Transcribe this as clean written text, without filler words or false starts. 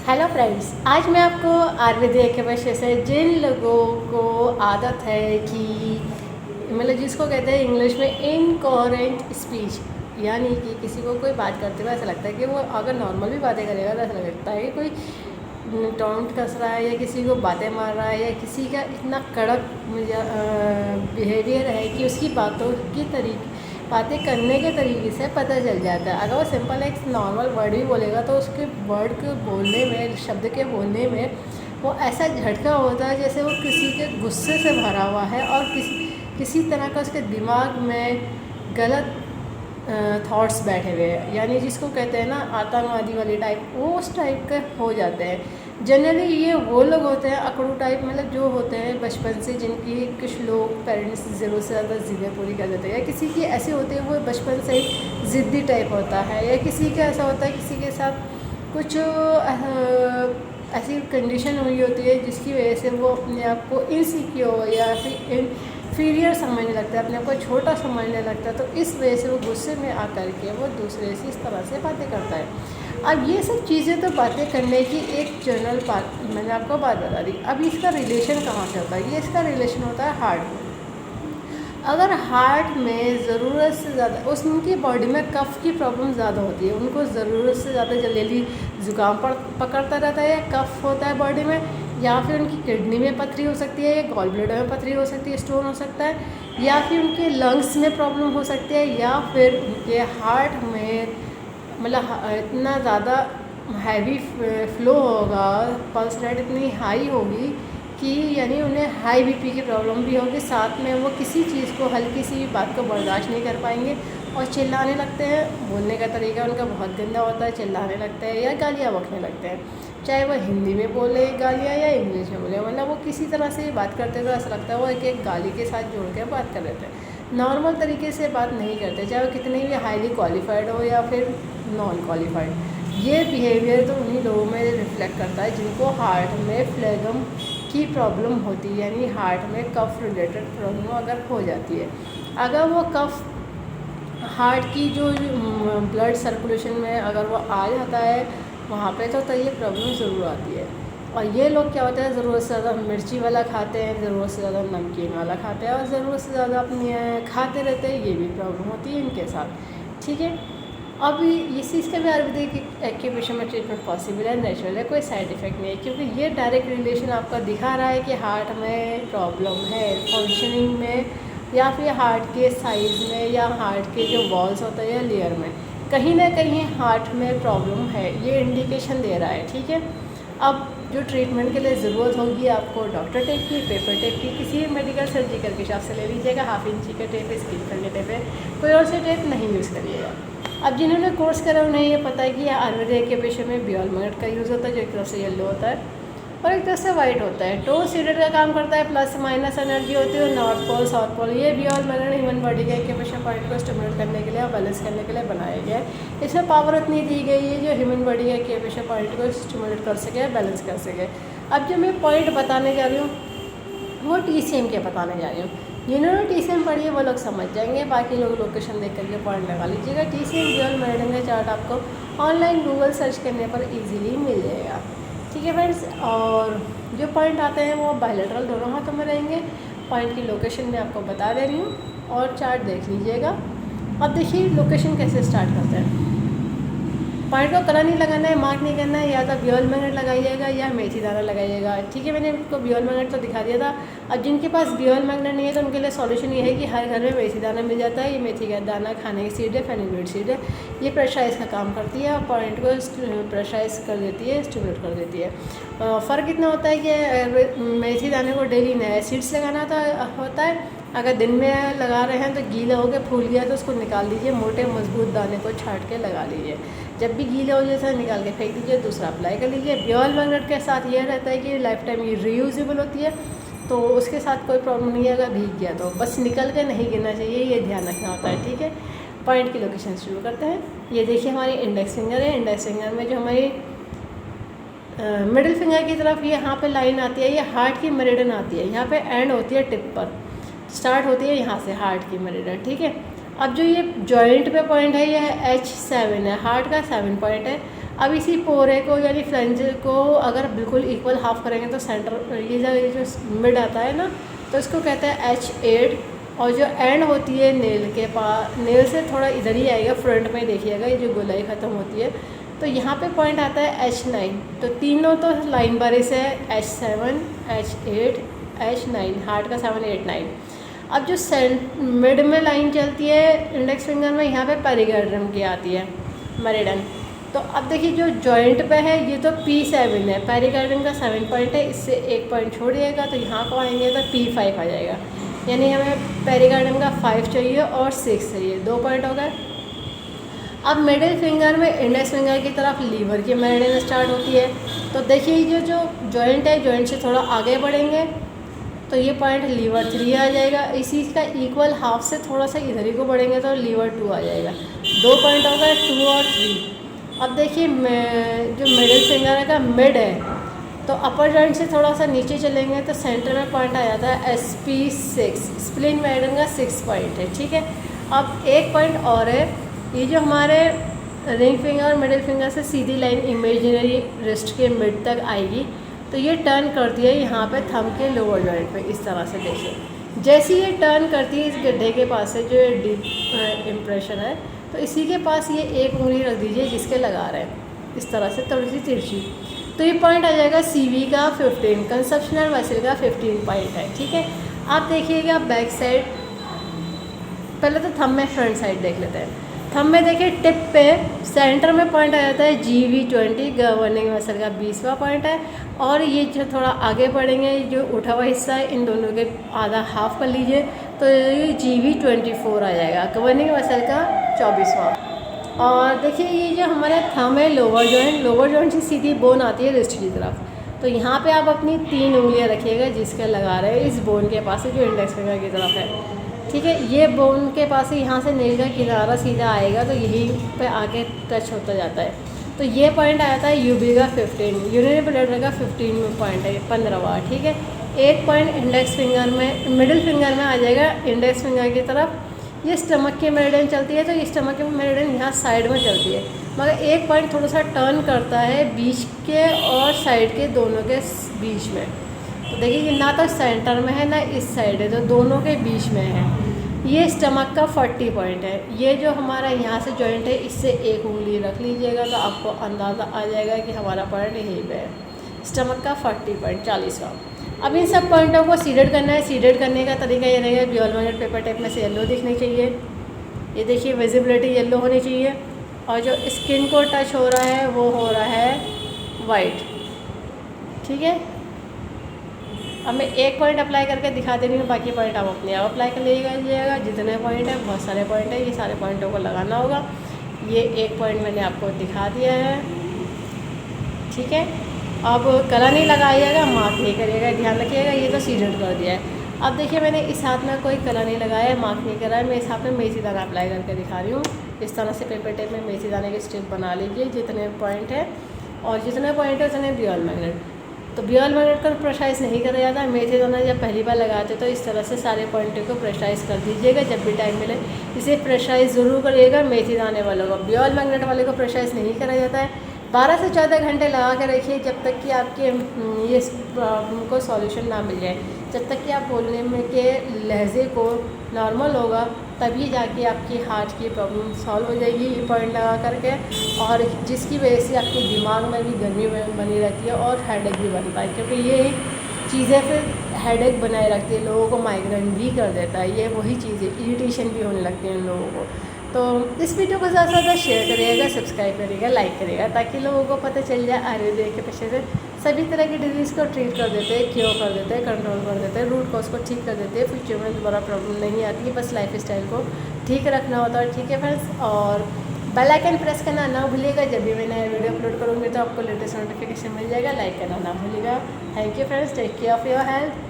Hello friends, आज मैं आपको आयुर्वेद के विषय से जिन लोगों को आदत है कि मतलब जिसको कहते हैं इंग्लिश में इनकोहेरेंट स्पीच, यानी कि किसी को कोई बात करते हुए ऐसा लगता है कि वो अगर नॉर्मल भी बातें करेगा तो ऐसा लगता है कि कोई टोंट कस रहा है या किसी को बातें मार रहा है या किसी का इतना कड़क बिहेवियर है कि उसकी बातों की बातें करने के तरीके से पता चल जाता है। अगर वो सिंपल एक नॉर्मल वर्ड भी बोलेगा तो उसके वर्ड के बोलने में, शब्द के बोलने में वो ऐसा झटका होता है जैसे वो किसी के गुस्से से भरा हुआ है और किसी तरह का उसके दिमाग में गलत थॉट्स बैठे हुए हैं, यानी जिसको कहते हैं ना आतंकवादी वाली टाइप, वो उस टाइप के हो जाते हैं। जनरली ये वो लोग होते हैं अकड़ू टाइप, मतलब जो होते हैं बचपन से, जिनकी कुछ लोग पेरेंट्स ज़रूरत से ज़्यादा ज़िद्दें पूरी कर देते हैं, या किसी की ऐसे होते हैं वो बचपन से ही ज़िद्दी टाइप होता है, या किसी का ऐसा होता है किसी के साथ कुछ ऐसी कंडीशन हुई होती है जिसकी वजह से वो अपने आप को इनसिक्योर या फिर इन्फीरियर समझने लगता है, अपने आप को छोटा समझने लगता है। तो इस वजह से वो गुस्से में आकर के वो दूसरे से इस तरह से बातें करता है। अब ये सब चीज़ें तो बातें करने की एक जनरल बात, मैंने आपको बात बता दी। अब इसका रिलेशन कहाँ से होता है? ये इसका रिलेशन होता है हार्ट में। अगर हार्ट में ज़रूरत से ज़्यादा, उनकी बॉडी में कफ़ की प्रॉब्लम ज़्यादा होती है, उनको ज़रूरत से ज़्यादा जल्दी ज़ुकाम पकड़ता रहता है या कफ़ होता है बॉडी में, या फिर उनकी किडनी में पथरी हो सकती है, या गॉल ब्लैडर में पथरी हो सकती है, स्टोन हो सकता है, या फिर उनके लंग्स में प्रॉब्लम हो सकती है, या फिर उनके हार्ट में मतलब इतना ज़्यादा हैवी फ्लो होगा, पल्स रेट इतनी हाई होगी कि यानी उन्हें हाई बीपी की प्रॉब्लम भी होगी, साथ में वो किसी चीज़ को, हल्की सी भी बात को बर्दाश्त नहीं कर पाएंगे और चिल्लाने लगते हैं। बोलने का तरीका उनका बहुत गंदा होता है, चिल्लाने लगते हैं या गालियाँ बकने लगते हैं, चाहे वो हिंदी में बोले गालियाँ या इंग्लिश में बोले, मतलब वो किसी तरह से बात करते तो ऐसा लगता है वो एक एक गाली के साथ जोड़ के बात कर लेते हैं, नॉर्मल तरीके से बात नहीं करते, चाहे वो कितने भी हाईली क्वालिफाइड हो या फिर नॉन क्वालिफाइड। ये बिहेवियर तो उन्हीं लोगों में रिफ्लेक्ट करता है जिनको हार्ट में फ्लेगम की प्रॉब्लम होती है, यानी हार्ट में कफ रिलेटेड प्रॉब्लम अगर हो जाती है। अगर वो कफ हार्ट की जो ब्लड सर्कुलेशन में अगर वो आ जाता है वहाँ पे तो ये प्रॉब्लम ज़रूर आती है। और ये लोग क्या होता है, ज़रूरत से ज़्यादा मिर्ची वाला खाते हैं, ज़रूरत से ज़्यादा नमकीन वाला खाते हैं और ज़रूरत से ज़्यादा अपनी खाते रहते हैं, ये भी प्रॉब्लम होती है इनके साथ। ठीक है, अब इस चीज़ का भी आयुर्वेदिक एक्यूप्रेशर में ट्रीटमेंट पॉसिबल है, नेचुरल है, कोई साइड इफ़ेक्ट नहीं है, क्योंकि ये डायरेक्ट रिलेशन आपका दिखा रहा है कि हार्ट में प्रॉब्लम है, फंक्शनिंग में, या फिर हार्ट के साइज़ में, या हार्ट के जो वॉल्स होते हैं या लेयर में कहीं ना कहीं हार्ट में प्रॉब्लम है, ये इंडिकेशन दे रहा है। ठीक है, अब जो ट्रीटमेंट के लिए ज़रूरत होगी आपको डॉक्टर टेप की, पेपर टेप की, किसी मेडिकल सर्जिकल के शॉप से ले लीजिएगा, 1/2 इंची का टेप, स्किन का टेप है, कोई और से टेप नहीं यूज़ करिएगा। अब जिन्होंने कोर्स करा उन्हें ये पता है कि आयुर्वेद के पेशे में बियोल मैग्नेट का यूज़ होता है, जो एक तरफ से येलो होता है और एक तरफ से वाइट होता है। टो सीडेड का काम करता है, प्लस माइनस एनर्जी होती है, नॉर्थ पोल साउथ पोल। ये बियोल मैग्नेट ह्यूमन बॉडी के एक्यूप्रेशर पॉइंट को स्टिमुलेट करने के लिए और बैलेंस करने के लिए बनाया गया है। इसमें पावर इतनी दी गई है जो ह्यूमन बॉडी के एक्यूप्रेशर पॉइंट को स्टिमुलेट कर सके, बैलेंस कर सके। अब जो मैं पॉइंट बताने जा रही हूँ वो TCM के बताने जा रही हूँ। जिन्होंने TCM पढ़ी है वो लोग समझ जाएंगे, बाकी लोग लोकेशन देख करके पॉइंट लगा लीजिएगा। TCM बियोल मैग्नेट का चार्ट आपको ऑनलाइन गूगल सर्च करने पर इजीली मिल जाएगा। ठीक है फ्रेंड्स, और जो पॉइंट आते हैं वो बायलैटरल दोनों हाथों में रहेंगे। पॉइंट की लोकेशन मैं आपको बता दे रही हूँ और चार्ट देख लीजिएगा। अब देखिए लोकेशन कैसे स्टार्ट करते हैं। पॉइंट को कलर नहीं लगाना है, मार्क नहीं करना है, या तो बियोल मैग्नेट लगाइएगा या मेथी दाना लगाइएगा। ठीक है, मैंने आपको बियोल मैग्नेट तो दिखा दिया था। अब जिनके पास बियोल मैग्नेट नहीं है तो उनके लिए सॉल्यूशन ये है कि हर घर में मेथी दाना मिल जाता है। ये मेथी का दाना खाने की सीड है, फेनुग्रीक सीड है, ये प्रेशराइज का काम करती है और पॉइंट को प्रेशराइज कर देती है, स्टिमुलेट कर देती है। फ़र्क इतना होता है कि मेथी दाने को डेली नया सीड्स लगाना होता है। अगर दिन में लगा रहे हैं तो गीला हो गया, फूल गया तो उसको निकाल दीजिए, मोटे मजबूत दाने को छाट के लगा लीजिए। जब भी गीला हो जैसा निकाल के फेंक दीजिए, दूसरा अप्लाई कर लीजिए। बियोल मैग्नेट के साथ यह रहता है कि लाइफ टाइम ये रीयूजेबल होती है, तो उसके साथ कोई प्रॉब्लम नहीं है। अगर भीग गया तो बस निकल के नहीं गिरना चाहिए, ये ध्यान रखना होता है। ठीक है, पॉइंट की लोकेशन शुरू करते हैं। ये देखिए हमारी इंडेक्स फिंगर है। इंडेक्स फिंगर में जो हमारी मिडिल फिंगर की तरफ यहाँ पे लाइन आती है, ये हार्ट की मेरिडियन आती है, यहाँ पे एंड होती है टिप पर, स्टार्ट होती है यहाँ से हार्ट की मेरिडियन। ठीक है, अब जो ये जॉइंट पे पॉइंट है ये H7 है, हार्ट का 7 पॉइंट है। अब इसी पोरे को यानी फ्लेंजर को अगर बिल्कुल इक्वल हाफ करेंगे तो सेंटर ये जो मिड आता है ना, तो इसको कहते हैं H8। और जो एंड होती है नेल के पास, नेल से थोड़ा इधर ही आएगा, फ्रंट में देखिएगा ये जो गोलाई ख़त्म होती है, तो यहाँ पे पॉइंट आता है H9। तो तीनों तो लाइन बारिश है, H7, H8, H9, हार्ट का 7, 8, 9। अब जो मिड में लाइन चलती है इंडेक्स फिंगर में, यहाँ पे पेरिकार्डियम की आती है, मेरिडियन। तो अब देखिए जो जॉइंट पे है ये तो P7 है, पेरिकार्डियम का 7 पॉइंट है, इससे एक पॉइंट छोड़िएगा तो यहाँ को आएंगे तो P5 आ जाएगा। यानी हमें पेरिकार्डियम का 5 चाहिए और 6 चाहिए, 2 पॉइंट हो गए। अब मिडिल फिंगर में इंडेक्स फिंगर की तरफ लीवर की मेरिडियन स्टार्ट होती है। तो देखिए ये जो जॉइंट है, जॉइंट से थोड़ा आगे बढ़ेंगे तो ये पॉइंट लीवर 3 आ जाएगा। इसी का इक्वल हाफ से थोड़ा सा इधर ही को बढ़ेंगे तो लीवर 2 आ जाएगा। 2 पॉइंट हो गए, 2 और 3। अब देखिए जो मिडिल फिंगर का मिड है, तो अपर जॉइंट से थोड़ा सा नीचे चलेंगे तो सेंटर में पॉइंट आ जाता है SP6, स्प्लिन मेरिडियन का 6 पॉइंट है, ठीक है। अब एक पॉइंट और है, ये जो हमारे रिंग फिंगर और मिडिल फिंगर से सीधी लाइन इमेजिनरी रिस्ट के मिड तक आएगी, तो ये टर्न करती है यहाँ पे थंब के लोअर जॉइंट पे, इस तरह से देखिए। जैसे ये टर्न करती है इस गड्ढे के पास से जो डीप इम्प्रेशन है, तो इसी के पास ये एक उंगली रख दीजिए जिसके लगा रहे हैं, इस तरह से थोड़ी सी तिरछी। तो ये पॉइंट आ जाएगा CV का 15, कंसेप्शनल मसल का 15 पॉइंट है, ठीक है। आप देखिएगा बैक साइड, पहले तो थंब में फ्रंट साइड देख लेते हैं। थंब में देखिए टिप पे सेंटर में पॉइंट आ जाता है GV20, गवर्निंग मसल का 20वां पॉइंट है। और ये जो थोड़ा आगे बढ़ेंगे, जो उठा हुआ हिस्सा है, इन दोनों के आधा हाफ कर लीजिए तो ये GV24 आ जाएगा, गवर्निंग मसल का 24वां। और देखिए ये जो हमारा थंब है लोअर जॉइंट से सीधी बोन आती है रिस्ट की तरफ। तो यहाँ पे आप अपनी 3 उंगलियाँ रखिएगा जिसके लगा रहे हैं इस बोन के पास से जो इंडेक्स फिंगर की तरफ है, ठीक है। ये बोन के पास से यहाँ से नेल का किनारा सीधा आएगा तो यही पे आके टच होता जाता है। तो ये पॉइंट आया था UB का 15, यूरिनरी ब्लैडर का 15 पॉइंट है, 15वां, ठीक है। एक पॉइंट इंडेक्स फिंगर में, मिडिल फिंगर में आ जाएगा इंडेक्स फिंगर की तरफ। ये स्टमक की मेरिडियन चलती है, तो ये स्टमक की मेरिडियन यहाँ साइड में चलती है, मगर एक पॉइंट थोड़ा सा टर्न करता है बीच के और साइड के दोनों के बीच में। तो देखिए कि ना तो सेंटर में है ना इस साइड है, तो दोनों के बीच में है। ये स्टमक का 40 पॉइंट है। ये जो हमारा यहाँ से जॉइंट है, इससे एक उंगली रख लीजिएगा तो आपको अंदाज़ा आ जाएगा कि हमारा पॉइंट यहीं पे है, स्टमक का 40 पॉइंट, 40वां। अब इन सब पॉइंटों को सीडेड करना है। सीडेड करने का तरीका ये रहेगा, ब्यूअल मैग्नेट पेपर टेप में से येलो दिखनी चाहिए, ये देखिए विजिबिलिटी येलो होनी चाहिए, और जो स्किन को टच हो रहा है वो हो रहा है वाइट, ठीक है। अब मैं एक पॉइंट अप्लाई करके दिखा दे रही हूँ, बाकी पॉइंट आप अपने आप अप्लाई कर लीजिएगा। जितने पॉइंट हैं, बहुत सारे पॉइंट हैं, ये सारे पॉइंटों को लगाना होगा। ये एक पॉइंट मैंने आपको दिखा दिया है, ठीक है। अब कला नहीं लगाइएगा, मार्क नहीं करिएगा, ध्यान रखिएगा। ये तो सीडेड कर दिया है। अब देखिए मैंने इस हाथ में कोई कला नहीं लगाया है, मार्क नहीं करा है, मैं इस हाथ में मेथी दाना अप्लाई करके दिखा रही हूँ। इस तरह से पेपर टेप में मेथी दाने की स्ट्रिप बना लीजिए, जितने पॉइंट है, और जितने पॉइंट है उतने ब्यूअल मैग्नेट। तो ब्यूअल मैग्नेट को प्रेशराइज नहीं करा जाता, मेथी दाना जब पहली बार लगाते तो इस तरह से सारे पॉइंटों को प्रेशराइज कर दीजिएगा जब भी टाइम मिले। इसे प्रेशराइज ज़रूर करिएगा मेथी दाने वालों को, ब्यूअल मैग्नेट वाले को प्रेशराइज नहीं करा जाता है। 12 से 14 घंटे लगा कर रखिए जब तक कि आपके ये प्रॉब्लम को सॉल्यूशन ना मिल जाए, जब तक कि आप बोलने में के लहजे को नॉर्मल होगा, तभी जाके आपकी हार्ट की प्रॉब्लम सॉल्व हो जाएगी ये पॉइंट लगा करके। और जिसकी वजह से आपके दिमाग में भी गर्मी बनी रहती है और हेडेक भी बनता है, क्योंकि ये चीज़ें फिर हेडेक बनाए रखती है, लोगों को माइग्रेन भी कर देता है। ये वही चीज़ें, इरिटेशन भी होने लगती है इन लोगों को। तो इस वीडियो को ज़्यादा से ज़्यादा शेयर करिएगा, सब्सक्राइब करिएगा, लाइक करिएगा, ताकि लोगों को पता चल जाए आयुर्वेद के पेशे से सभी तरह की डिजीज़ को ट्रीट कर देते हैं, क्योर कर देते हैं, कंट्रोल कर देते हैं, रूट कॉज को ठीक कर देते हैं, फ्यूचर में दोबारा प्रॉब्लम नहीं आती है। बस लाइफ स्टाइल को ठीक रखना होता है, ठीक है फ्रेंड्स। और बेल आइकन प्रेस करना ना भूलिएगा, जब भी मैं नया वीडियो अपलोड करूँगी तो आपको लेटेस्ट नोटिफिकेशन मिल जाएगा। लाइक करना ना भूलिएगा। Thank you friends, take care of your health.